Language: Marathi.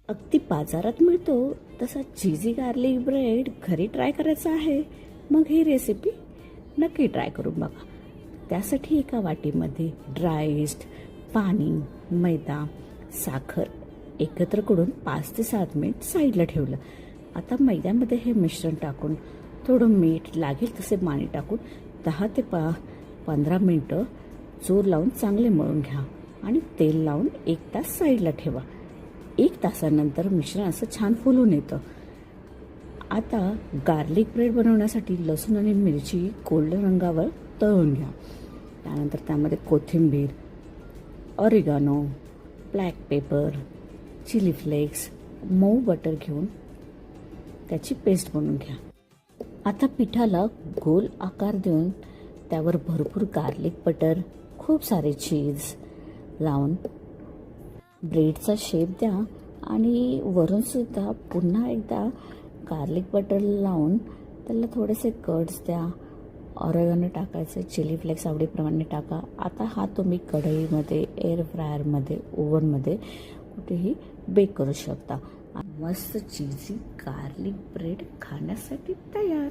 अगदी बाजारात मिळतो तसा चीजी गार्लिक ब्रेड घरी ट्राय करायचा आहे. मग ही रेसिपी नक्की ट्राय करून बघा. त्यासाठी एका वाटीमध्ये ड्राय इस्ट, पाणी, मैदा, साखर एकत्र करून 5 ते 7 मिनिट साईडला ठेवलं. आता मैद्यामध्ये हे मिश्रण टाकून थोडं मीठ लागेल तसे पाणी टाकून 10 ते 15 मिनटं जोर लावून चांगले मळून घ्या आणि तेल लावून 1 तास साईडला ठेवा. 1 तासानंतर मिश्रण असं छान फुलून येतं. आता गार्लिक ब्रेड बनवण्यासाठी लसूण आणि मिरची गोल्डन रंगावर तळून घ्या. त्यानंतर त्यामध्ये कोथिंबीर, oregano, black pepper, chili flakes, मऊ बटर घेऊन त्याची पेस्ट बनवून घ्या. आता पिठाला गोल आकार देऊन त्यावर भरपूर गार्लिक बटर, खूप सारे चीज लावून ब्रेडचा शेप द्या आणि वरूनसुद्धा पुन्हा एकदा गार्लिक बटर लावून त्याला थोडेसे कट्स द्या. ऑरेगानो टाकायचे, चिली फ्लेक्स आवडीप्रमाणे टाका. आता हा तुम्ही कढईमध्ये, एअर फ्रायरमध्ये, ओव्हनमध्ये कुठेही बेक करू शकता. मस्त चीजी गार्लिक ब्रेड खाण्यासाठी तयार.